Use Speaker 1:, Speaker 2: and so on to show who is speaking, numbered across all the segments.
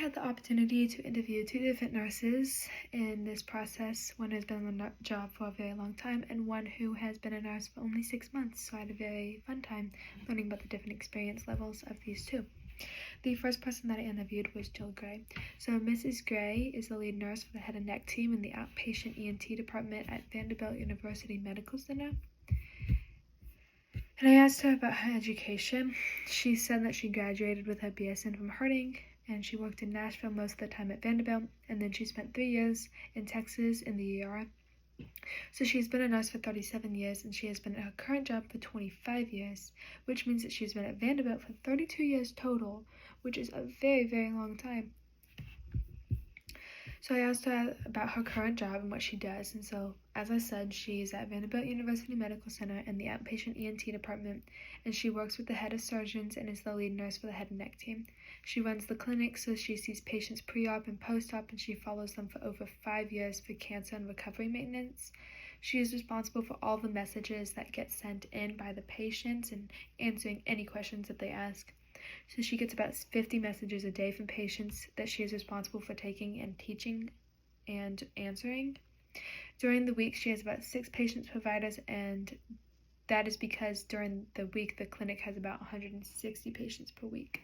Speaker 1: had the opportunity to interview 2 different nurses in this process. One has been on the job for a very long time and one who has been a nurse for only 6 months. So I had a very fun time learning about the different experience levels of these two. The first person that I interviewed was Jill Gray. So Mrs. Gray is the lead nurse for the head and neck team in the outpatient ENT department at Vanderbilt University Medical Center. And I asked her about her education. She said that she graduated with her BSN from Harding, and she worked in Nashville most of the time at Vanderbilt, and then she spent 3 years in Texas in the ER. So she's been a nurse for 37 years, and she has been at her current job for 25 years, which means that she's been at Vanderbilt for 32 years total, which is a very, very long time. So I asked her about her current job and what she does, and so, as I said, she's at Vanderbilt University Medical Center in the outpatient ENT department, and she works with the head of surgeons and is the lead nurse for the head and neck team. She runs the clinic, so she sees patients pre-op and post-op, and she follows them for over 5 years for cancer and recovery maintenance. She is responsible for all the messages that get sent in by the patients and answering any questions that they ask. So she gets about 50 messages a day from patients that she is responsible for taking and teaching and answering. During the week, she has about 6 patient providers, and that is because during the week, the clinic has about 160 patients per week.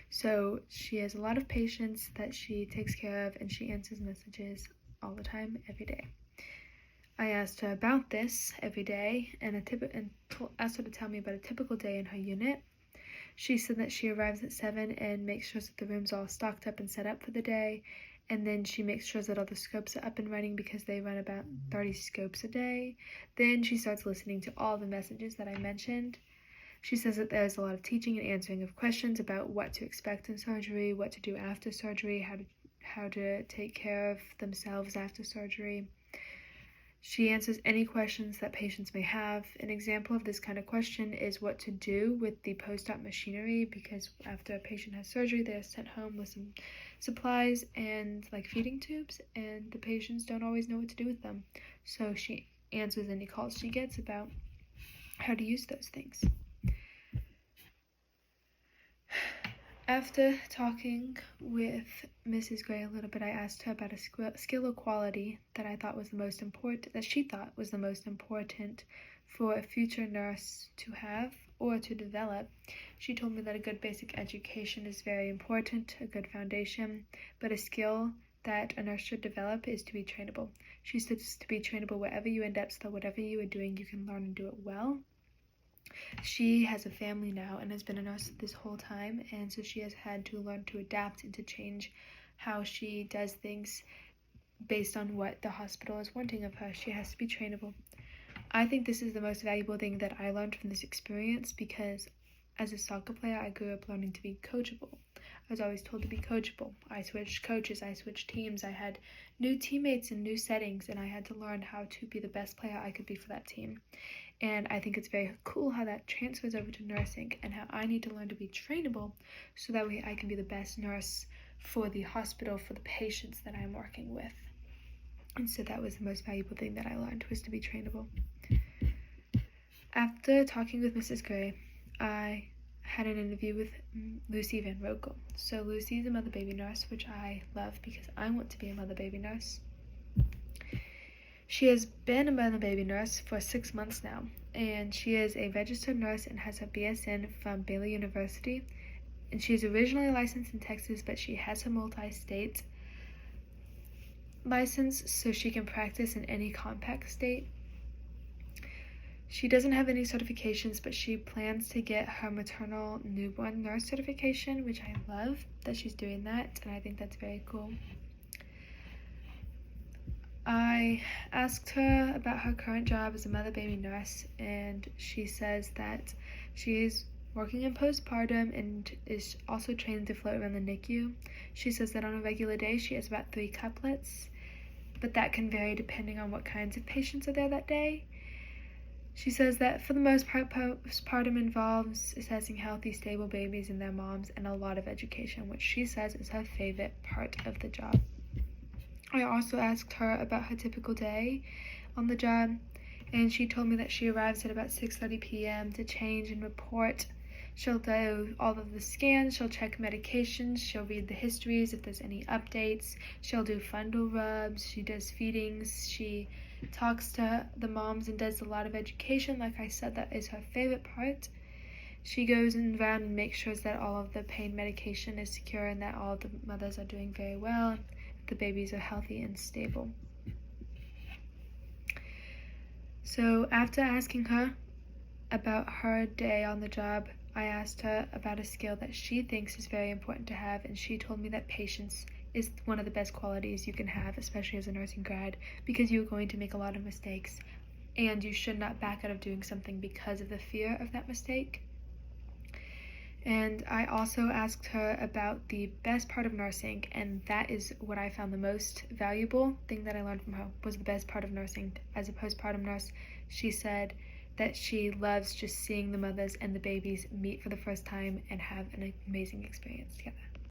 Speaker 1: So she has a lot of patients that she takes care of, and she answers messages all the time, every day. I asked her about this every day and asked her to tell me about a typical day in her unit. She said that she arrives at 7 and makes sure that the room's all stocked up and set up for the day, and then she makes sure that all the scopes are up and running because they run about 30 scopes a day. Then she starts listening to all the messages that I mentioned. She says that there's a lot of teaching and answering of questions about what to expect in surgery, what to do after surgery, how to take care of themselves after surgery. She answers any questions that patients may have. An example of this kind of question is what to do with the post-op machinery, because after a patient has surgery, they're sent home with some supplies and like feeding tubes, and the patients don't always know what to do with them. So she answers any calls she gets about how to use those things. After talking with Mrs. Gray a little bit, I asked her about a skill or quality that I thought was the most important, that she thought was the most important for a future nurse to have or to develop. She told me that a good basic education is very important, a good foundation, but a skill that a nurse should develop is to be trainable. She said to be trainable wherever you end up, so that whatever you are doing, you can learn and do it well. She has a family now and has been a nurse this whole time, and so she has had to learn to adapt and to change how she does things based on what the hospital is wanting of her. She has to be trainable. I think this is the most valuable thing that I learned from this experience, because as a soccer player, I grew up learning to be coachable. I was always told to be coachable. I switched coaches, I switched teams, I had new teammates in new settings, and I had to learn how to be the best player I could be for that team. And I think it's very cool how that transfers over to nursing, and how I need to learn to be trainable so that way I can be the best nurse for the hospital, for the patients that I'm working with. And so that was the most valuable thing that I learned, was to be trainable. After talking with Mrs. Gray, I had an interview with Lucy Van Rokel. So Lucy is a mother-baby nurse, which I love because I want to be a mother-baby nurse. She has been a mother-baby nurse for 6 months now, and she is a registered nurse and has her BSN from Baylor University. And she is originally licensed in Texas, but she has her multi-state license, so she can practice in any compact state. She doesn't have any certifications, but she plans to get her maternal newborn nurse certification, which I love that she's doing that, and I think that's very cool. I asked her about her current job as a mother-baby nurse, and she says that she is working in postpartum and is also trained to float around the NICU. She says that on a regular day she has about 3 couplets, but that can vary depending on what kinds of patients are there that day. She says that for the most part, postpartum involves assessing healthy, stable babies and their moms, and a lot of education, which she says is her favorite part of the job. I also asked her about her typical day on the job, and she told me that she arrives at about 6:30 p.m. to change and report She'll do all of the scans, she'll check medications, she'll read the histories if there's any updates, she'll do fundal rubs, she does feedings, she talks to the moms and does a lot of education. Like I said, that is her favorite part. She goes around and makes sure that all of the pain medication is secure and that all of the mothers are doing very well, the babies are healthy and stable. So after asking her about her day on the job, I asked her about a skill that she thinks is very important to have, and she told me that patience is one of the best qualities you can have, especially as a nursing grad, because you're going to make a lot of mistakes, and you should not back out of doing something because of the fear of that mistake. And I also asked her about the best part of nursing, and that is what I found the most valuable thing that I learned from her was the best part of nursing. As a postpartum nurse, she said that she loves just seeing the mothers and the babies meet for the first time and have an amazing experience together.